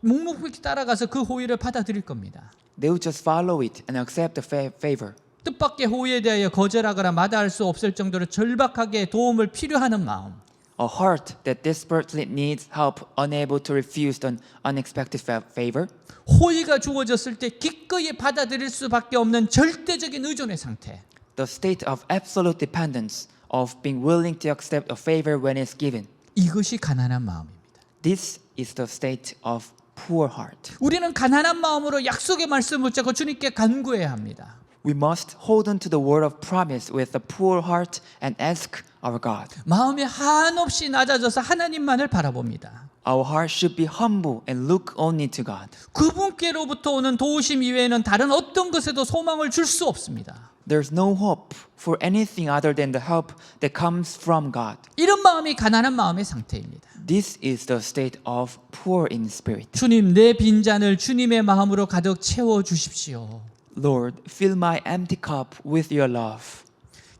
묵묵히 따라가서 그 호의를 받아들일 겁니다. They will just follow it and accept the favor. 뜻밖의 호의에 대하여 거절하거나 마다할 수 없을 정도로 절박하게 도움을 필요하는 마음. A heart that desperately needs help, unable to refuse the unexpected favor. 호의가 주어졌을 때 기꺼이 받아들일 수밖에 없는 절대적인 의존의 상태. The state of absolute dependence of being willing to accept a favor when it's given. 이것이 가난한 마음입니다. This is the state of poor heart. 우리는 가난한 마음으로 약속의 말씀을 붙잡고 주님께 간구해야 합니다. We must hold on to the word of promise with a poor heart and ask our God. 마음이 한없이 낮아져서 하나님만을 바라봅니다. Our heart should be humble and look only to God. 그분께로부터 오는 도우심 이외에는 다른 어떤 것에도 소망을 줄 수 없습니다. There's no hope for anything other than the help that comes from God. 이런 마음이 가난한 마음의 상태입니다. This is the state of poor in spirit. 주님, 내 빈잔을 주님의 마음으로 가득 채워 주십시오. Lord, fill my empty cup with your love.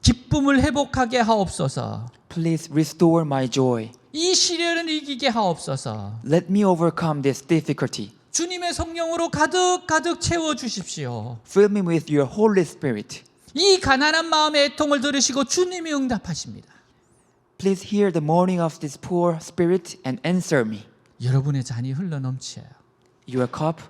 기쁨을 회복하게 하옵소서. Please restore my joy. 이 시련을 이기게 하옵소서. Let me overcome this difficulty. 주님의 성령으로 가득 채워 주십시오. Fill me with your Holy Spirit. 이 가난한 마음의 애통을 들으시고 주님이 응답하십니다. Please hear the mourning of this poor spirit and answer me. 여러분의 잔이 흘러 넘쳐요. Your cup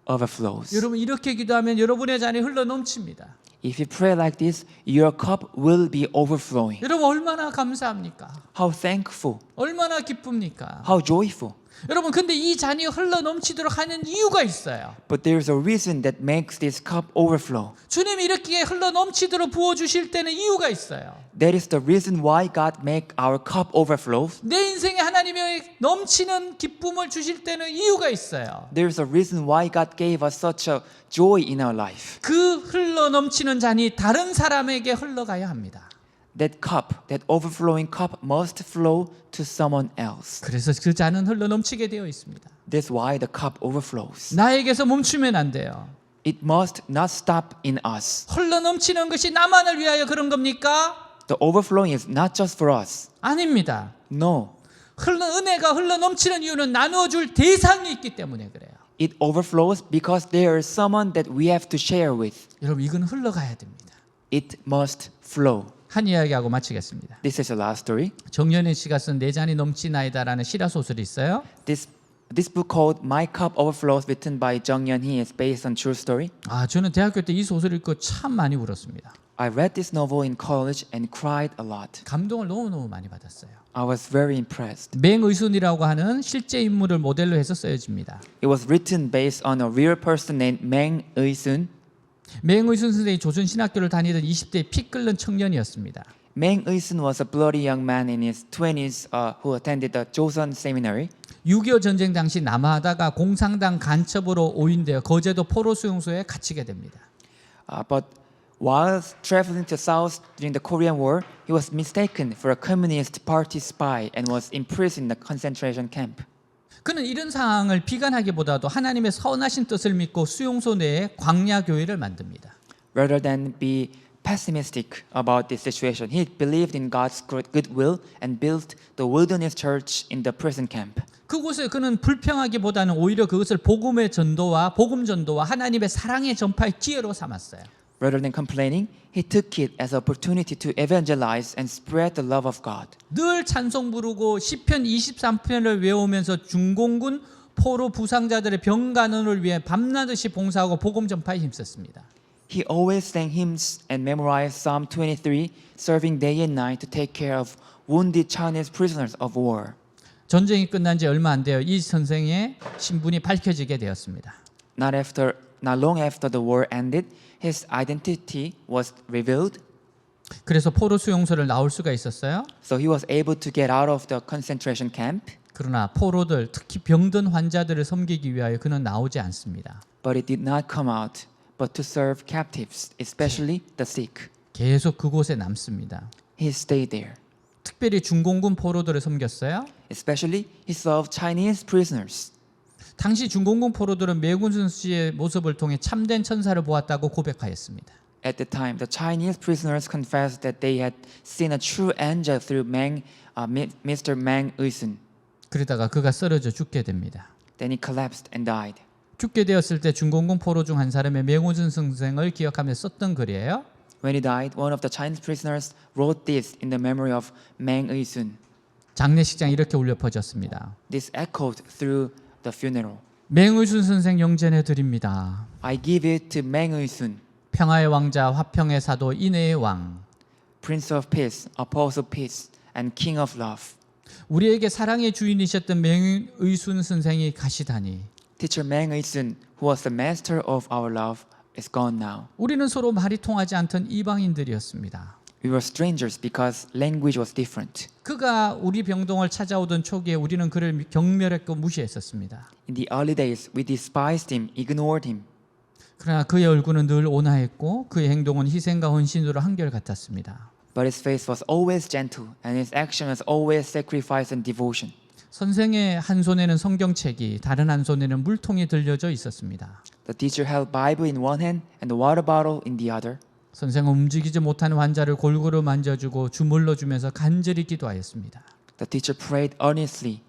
overflows. 여러분 이렇게 기도하면 여러분의 잔이 흘러 넘칩니다. If you pray like this, your cup will be overflowing. 여러분 얼마나 감사합니까? How thankful, 얼마나 기쁩니까? how joyful. 여러분, 근데 이 잔이 흘러 넘치도록 하는 이유가 있어요. But there's a reason that makes this cup overflow. 주님이 이렇게 흘러 넘치도록 부어 주실 때는 이유가 있어요. That is the reason why God make our cup overflow. 내 인생에 하나님의 넘치는 기쁨을 주실 때는 이유가 있어요. There's a reason why God gave us such a joy in our life. 그 흘러 넘치는 잔이 다른 사람에게 흘러가야 합니다. That cup, that overflowing cup must flow to someone else. 그래서 그 잔은 흘러 넘치게 되어 있습니다. That's why the cup overflows. 나에게서 멈추면 안 돼요. It must not stop in us. 흘러 넘치는 것이 나만을 위하여 그런 겁니까? The overflowing is not just for us. 아닙니다. No. 은혜가 흘러 넘치는 이유는 나누어 줄 대상이 있기 때문에 그래요. It overflows because there is someone that we have to share with. 여러분, 이건 흘러가야 됩니다. It must flow. 한 이야기하고 마치겠습니다. This is a last story. 정연희 씨가 쓴 내 잔이 넘치나이다라는 실화 소설이 있어요. This book called My Cup Overflows, written by Jung Yeon-hee, is based on true story. 저는 대학교 때 이 소설을 읽고 참 많이 울었습니다. I read this novel in college and cried a lot. 감동을 너무너무 많이 받았어요. I was very impressed. 맹의순이라고 하는 실제 인물을 모델로 해서 쓰여집니다. It was written based on a real person named Mang Eui-sun. 맹의순 선생이 조선신학교를 다니던 20대 피 끓는 청년이었습니다. Mang Eui-sun was a bloody young man in his 20s who attended the Joseon Seminary. 6.25 전쟁 당시 남하하다가 공산당 간첩으로 오인되어 거제도 포로 수용소에 갇히게 됩니다. But while traveling to South during the Korean War, he was mistaken for a Communist Party spy and was imprisoned in a concentration camp. 그는 이런 상황을 비관하기보다도 하나님의 선하신 뜻을 믿고 수용소 내에 광야 교회를 만듭니다. Rather than be pessimistic about this situation, he believed in God's goodwill and built the Wilderness Church in the prison camp. 그곳에 그는 불평하기보다는 오히려 그것을 복음 전도와 하나님의 사랑의 전파의 기회로 삼았어요. Rather than complaining, he took it as an opportunity to evangelize and spread the love of God. 늘 찬송 부르고 시편 23편을 외우면서 중공군 포로 부상자들의 병간호를 위해 밤낮없이 봉사하고 복음 전파에 힘썼습니다. He always sang hymns and memorized Psalm 23, serving day and night to take care of wounded Chinese prisoners of war. 전쟁이 끝난 지 얼마 안 돼요. 이 선생의 신분이 밝혀지게 되었습니다. Not long after the war ended, his identity was revealed. 그래서 포로 수용소를 나올 수가 있었어요. So he was able to get out of the concentration camp. 그러나 포로들, 특히 병든 환자들을 섬기기 위하여 그는 나오지 않습니다. But he did not come out, but to serve captives, especially the sick. 계속 그곳에 남습니다. He stayed there. 특별히 중공군 포로들을 섬겼어요. Especially, he served Chinese prisoners. 당시 중공군 포로들은 매군순 씨의 모습을 통해 참된 천사를 보았다고 고백하였습니다. At the time, the Chinese prisoners confessed that they had seen a true angel through Mr. Mang Eui-sun. 그러다가 그가 쓰러져 죽게 됩니다. Then he collapsed and died. 죽게 되었을 때 중공군 포로 중 한 사람의 맹호준 선생을 기억하며 썼던 글이에요. When he died, one of the Chinese prisoners wrote this in the memory of Mang Eui-sun. 장례식장에 이렇게 울려 퍼졌습니다. This echoed through the funeral. 맹의순 선생 영전해 드립니다. I give it to Mang Eui-sun, 평화의 왕자, 화평의 사도, 인애의 왕. Prince of Peace, Apostle of Peace, and King of Love. 우리에게 사랑의 주인이셨던 맹의순 선생이 가시다니. Teacher Mang Eui-sun, who was the master of our love, is gone now. 우리는 서로 말이 통하지 않던 이방인들이었습니다. We were strangers because language was different. 그가 우리 병동을 찾아오던 초기에 우리는 그를 경멸했고 무시했었습니다. In the early days, we despised him, ignored him. 그러나 그의 얼굴은 늘 온화했고 그의 행동은 희생과 헌신으로 한결같았습니다. But his face was always gentle, and his action was always sacrifice and devotion. 선생의 한 손에는 성경책이, 다른 한 손에는 물통이 들려져 있었습니다. The teacher held Bible in one hand and the water bottle in the other. 선생은 움직이지 못하는 환자를 골고루 만져주고 주물러 주면서 간절히 기도하였습니다. The teacher prayed earnestly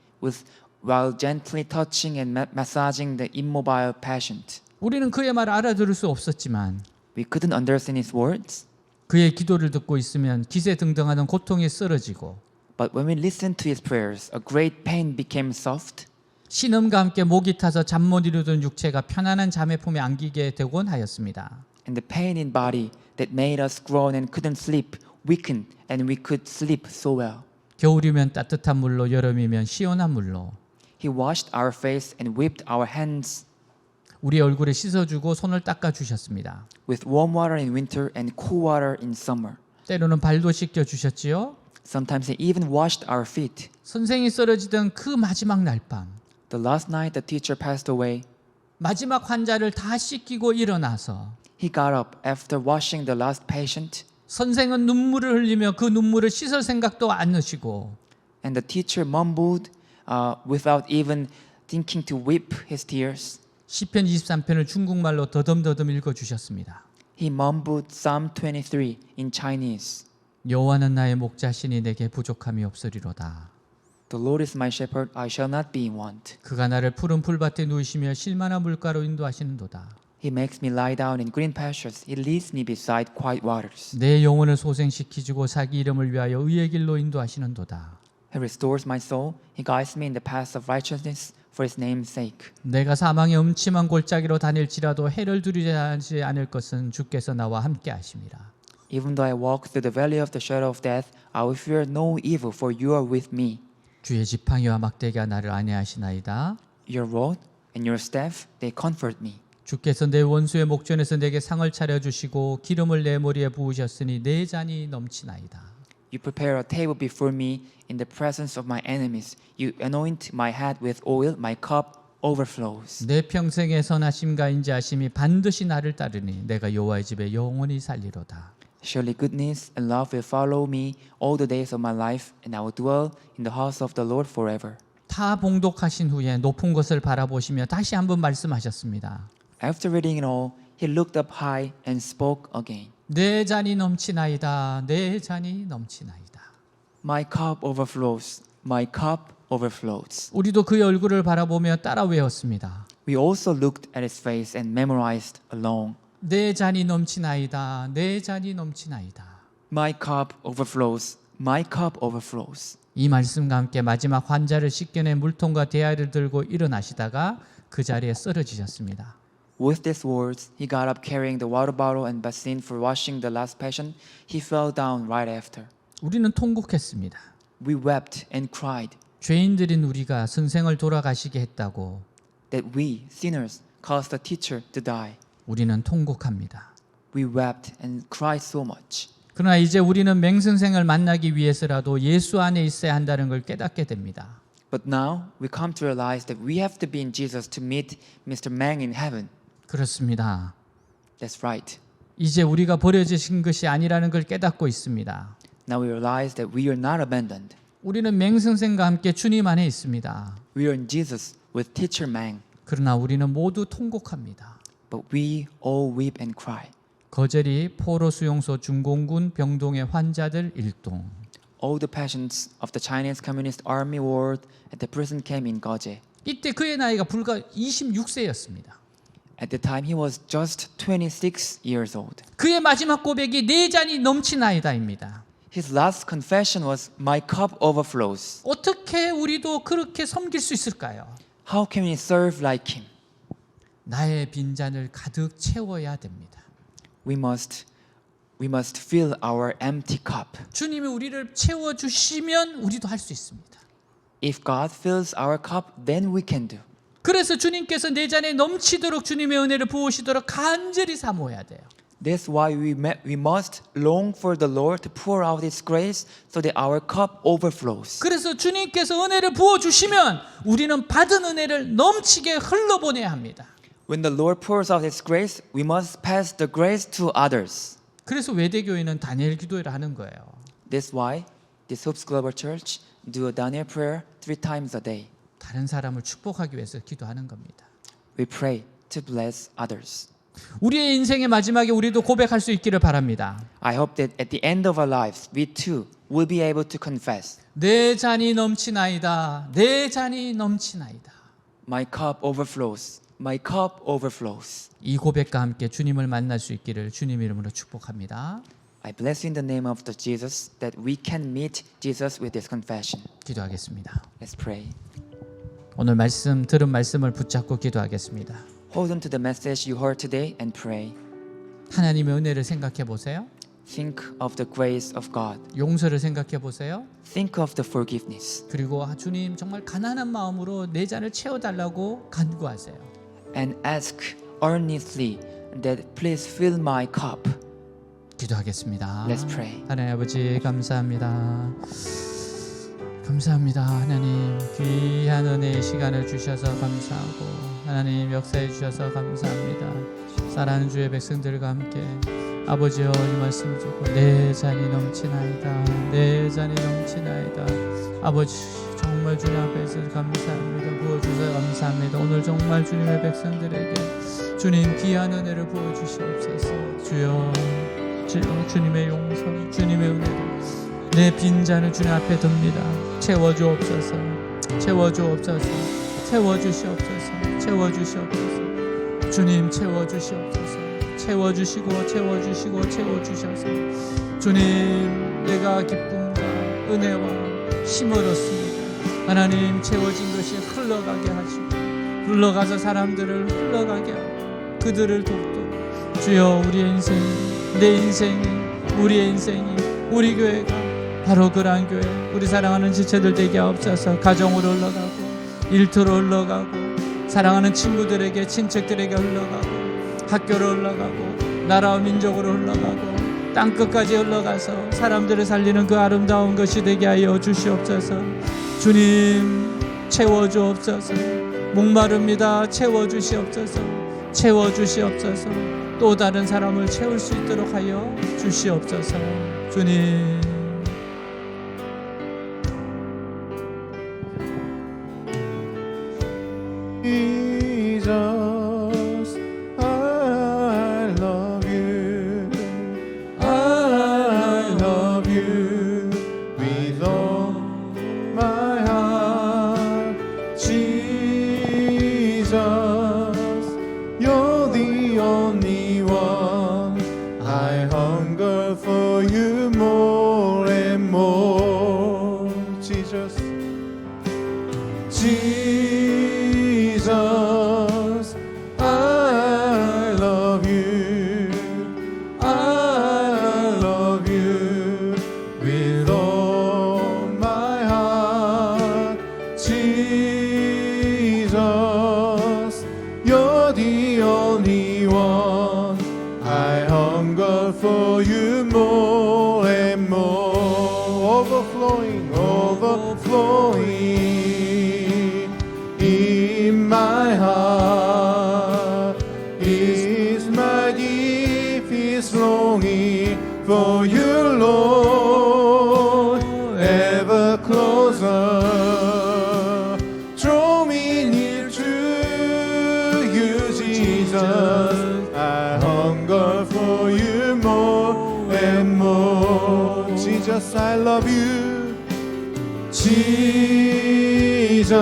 while gently touching and massaging the immobile patient. 우리는 그의 말을 알아들을 수 없었지만 We couldn't understand his words, 그의 기도를 듣고 있으면 기세등등하는 고통이 쓰러지고 but when we listened to his prayers, a great pain became soft. 신음과 함께 목이 타서 잠 못 이루던 육체가 편안한 잠의 품에 안기게 되곤 하였습니다. And the pain in body that made us groan and couldn't sleep weakened, and we could sleep so well. 겨울이면 따뜻한 물로, 여름이면 시원한 물로. He washed our face and whipped our hands 우리 얼굴에 씻어주고 손을 닦아주셨습니다. with warm water in winter and cool water in summer. 때로는 발도 씻겨주셨지요. Sometimes He even washed our feet. 선생이 쓰러지던 그 마지막 날밤 The last night the teacher passed away, 마지막 환자를 다 씻기고 일어나서 He got up after washing the last patient, 선생은 눈물을 흘리며 그 눈물을 씻을 생각도 안 하시고 and the teacher mumbled without even thinking to wipe his tears. 시편 23편을 중국말로 더듬더듬 읽어주셨습니다. He mumbled Psalm 23 in Chinese. 여호와는 나의 목자시니 내게 부족함이 없으리로다. The Lord is my shepherd, I shall not be in want. 그가 나를 푸른 풀밭에 누이시며 실만한 물가로 인도하시는도다. He makes me lie down in green pastures. He leads me beside quiet waters. 내 영혼을 소생시키시고 자기 이름을 위하여 의의 길로 인도하시는도다. He restores my soul. He guides me in the paths of righteousness for His name's sake. 내가 사망의 음침한 골짜기로 다닐지라도 해를 두려워하지 않을 것은 주께서 나와 함께 하심이라. Even though I walk through the valley of the shadow of death, I will fear no evil, for You are with me. 주의 지팡이와 막대기가 나를 안위하시나이다. Your rod and Your staff, they comfort me. 주께서 내 원수의 목전에서 내게 상을 차려주시고 기름을 내 머리에 부으셨으니 내 잔이 넘치나이다. You prepare a table before me in the presence of my enemies. You anoint my head with oil. My cup overflows. 내 평생의 선하심과 인자하심이 반드시 나를 따르니 내가 여호와의 집에 영원히 살리로다. Surely goodness and love will follow me all the days of my life, and I will dwell in the house of the Lord forever. 다 봉독하신 후에 높은 것을 바라보시며 다시 한번 말씀하셨습니다. After reading it all, he looked up high and spoke again. 내 잔이 넘치나이다. 내 잔이 넘치나이다. My cup overflows. My cup overflows. 우리도 그의 얼굴을 바라보며 따라 외웠습니다. We also looked at his face and memorized along. 내 잔이 넘치나이다. 내 잔이 넘치나이다. My cup overflows. My cup overflows. 이 말씀과 함께 마지막 환자를 씻겨낸 물통과 대야를 들고 일어나시다가 그 자리에 쓰러지셨습니다. With these words, he got up carrying the water bottle and basin for washing the last patient. He fell down right after. 우리는 통곡했습니다. We wept and cried 죄인들인 우리가 선생을 돌아가시게 했다고 that we, sinners, caused the teacher to die. 우리는 통곡합니다. We wept and cried so much. 그러나 이제 우리는 맹선생을 만나기 위해서라도 예수 안에 있어야 한다는 걸 깨닫게 됩니다. But now we come to realize that we have to be in Jesus to meet Mr. Mang in heaven. 그렇습니다. That's right. 이제 우리가 버려지신 것이 아니라는 걸 깨닫고 있습니다. Now we realize that we are not abandoned. 우리는 맹선생과 함께 주님 안에 있습니다. We are in Jesus with teacher Mang. 그러나 우리는 모두 통곡합니다. But we all weep and cry. 거제리 포로 수용소 중공군 병동의 환자들 일동. All the patients of the Chinese Communist Army ward at the prison camp in Geoje. 이때 그의 나이가 불과 26세였습니다. At the time he was just 26 years old. 그의 마지막 고백이 내 잔이 넘치나이다입니다. His last confession was, "My cup overflows." 어떻게 우리도 그렇게 섬길 수 있을까요? How can we serve like him? 나의 빈잔을 가득 채워야 됩니다. We must fill our empty cup. 주님이 우리를 채워 주시면 우리도 할 수 있습니다. If God fills our cup, then we can do. 그래서 주님께서 내 잔에 넘치도록 주님의 은혜를 부으시도록 간절히 사모해야 돼요. That's why we must long for the Lord to pour out His grace so that our cup overflows. 그래서 주님께서 은혜를 부어 주시면 우리는 받은 은혜를 넘치게 흘러보내야 합니다. When the Lord pours out His grace, we must pass the grace to others. 그래서 외대교회는 다니엘 기도회를 하는 거예요. That's why this Hopes Global Church do a Daniel prayer 3 times a day. 다른 사람을 축복하기 위해서 기도하는 겁니다. We pray to bless others. 우리의 인생의 마지막에 우리도 고백할 수 있기를 바랍니다. I hope that at the end of our lives, we too will be able to confess, 내 잔이 넘치나이다. 내 잔이 넘치나이다. "My cup overflows. My cup overflows." 이 고백과 함께 주님을 만날 수 있기를 주님 이름으로 축복합니다. I bless you in the name of the Jesus that we can meet Jesus with this confession. 기도하겠습니다. Let's pray. 오늘 들은 말씀을 붙잡고 기도하겠습니다. Hold on to the message you heard today and pray. 하나님의 은혜를 생각해 보세요. Think of the grace of God. 용서를 생각해 보세요. Think of the forgiveness. 그리고 주님 정말 가난한 마음으로 내 잔을 채워달라고 간구하세요. And ask earnestly that please fill my cup. 기도하겠습니다. Let's pray. 하나님 아버지 감사합니다. 감사합니다. 하나님 귀한 은혜의 시간을 주셔서 감사하고 하나님 역사해 주셔서 감사합니다. 사랑하는 주의 백성들과 함께 아버지여 이 말씀을 듣고 내 잔이 넘치나이다. 내 잔이 넘치나이다. 아버지 정말 주님 앞에서 감사합니다. 부어주셔서 감사합니다. 오늘 정말 주님의 백성들에게 주님 귀한 은혜를 부어주시옵소서. 주여 주님의 용서 주님의 은혜를 내 빈잔을 주님 앞에 듭니다. 채워주옵소서. 채워주옵소서. 채워주시옵소서. 채워주시옵소서. 주님 채워주시옵소서. 채워주시고 채워주시고 채워주셔서 주님 내가 기쁨과 은혜와 힘을 얻습니다. 하나님 채워진 것이 흘러가게 하시고 흘러가서 사람들을 흘러가게 하고 그들을 돕도록 주여 우리의 인생이 내 인생이 우리의 인생이 우리 교회가 바로 그러한 교회 우리 사랑하는 지체들 되게 하옵소서. 가정으로 흘러가고 일터로 흘러가고 사랑하는 친구들에게 친척들에게 흘러가고 학교로 흘러가고 나라와 민족으로 흘러가고 땅끝까지 흘러가서 사람들을 살리는 그 아름다운 것이 되게 하여 주시옵소서. 주님 채워주옵소서. 목마릅니다. 채워주시옵소서. 채워주시옵소서. 또 다른 사람을 채울 수 있도록 하여 주시옵소서. 주님 Jesus, I love you. I love you with all my heart. Jesus, you're the only one. I hunger for you more and more. Jesus. Jesus, I love you. I love you with all my heart. Jesus, you're the only one. I hunger for you more and more. Overflowing, overflowing in my heart is my deepest longing for you, Lord, ever closer. Draw me near to you, Jesus. I hunger for you more and more. Jesus, I love you. Jesus,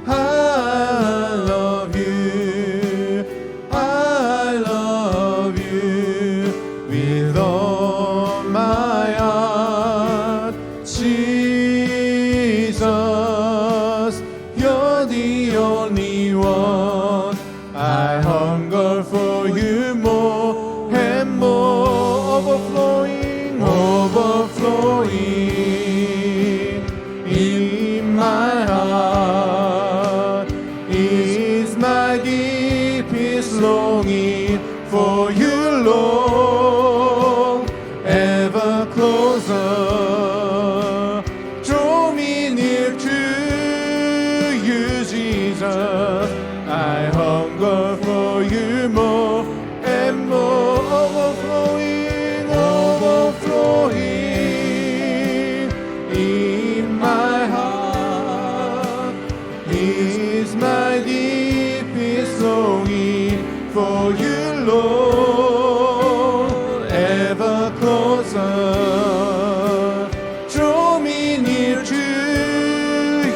I love you. I love you with all my heart. Jesus, you're the only one. I hunger for you more and more. Overflowing, overflowing in my heart is my deepest longing for you, Lord, ever closer. Draw me near to you, Jesus. I hunger for you more and more. Overflowing, overflowing in my heart is my deepest longing for you, Lord, ever closer. Draw me near to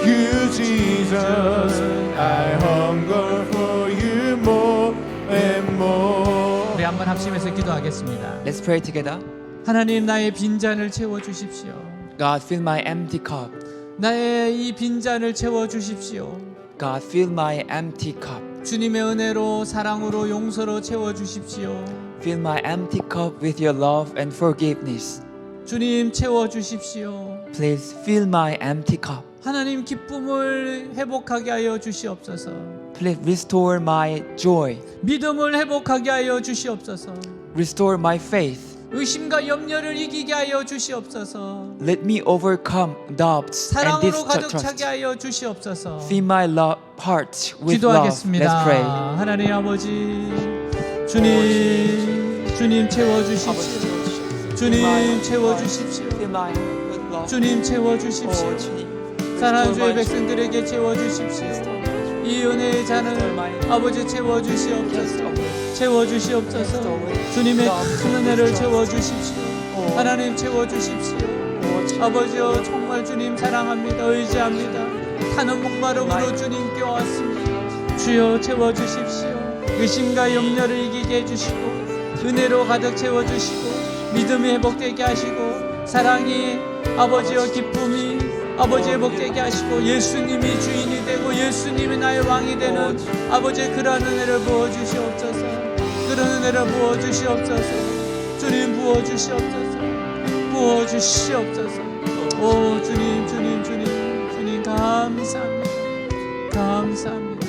you, Jesus. I hunger for you more and more. 우리 한번 합심해서 기도하겠습니다. Let's pray together. 하나님 나의 빈잔을 채워 주십시오. God, fill my empty cup. 나의 이 빈잔을 채워 주십시오. God, fill my empty cup. 주님의 은혜로 사랑으로 용서로 채워 주십시오. Fill my empty cup with your love and forgiveness. 주님 채워 주십시오. Please fill my empty cup. 하나님 기쁨을 회복하게 하여 주시옵소서. Please restore my joy. 믿음을 회복하게 하여 주시옵소서. Restore my faith. 의심과 염려를 이기게 하여 주시옵소서. Let me overcome doubts and 사랑으로 가득 차게 distrust. 하여 주시옵소서. Fill my heart with love. 기도하겠습니다. Let's pray. 하나님 아버지, 주님 채워 주십시오. 주님 채워 주십시오. Fill my with love. 주님 채워 주십시오. 주님. 사랑하는 주의 백성들에게 채워 주십시오. 이 은혜의 잔을 아버지 채워 주시옵소서. 채워 주시옵소서. 주님의 큰 은혜를 채워 주십시오. 하나님 채워 주십시오. 아버지여 정말 주님 사랑합니다. 의지합니다. 타는 목마름으로 주님께 왔습니다. 주여 채워 주십시오. 의심과 염려를 이기게 해주시고 은혜로 가득 채워 주시고 믿음이 회복되게 하시고 사랑이 아버지여 기쁨이 아버지 회복되게 하시고 예수님이 주인이 되고 예수님이 나의 왕이 되는 아버지의 그러한 은혜를 부어주시옵소서. 그런 은혜를 부어주시옵소서. 주님 부어주시옵소서. 부어주시옵소서. 오 주님 감사합니다. 감사합니다.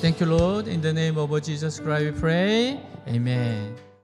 Thank you Lord. In the name of Jesus Christ we pray. Amen.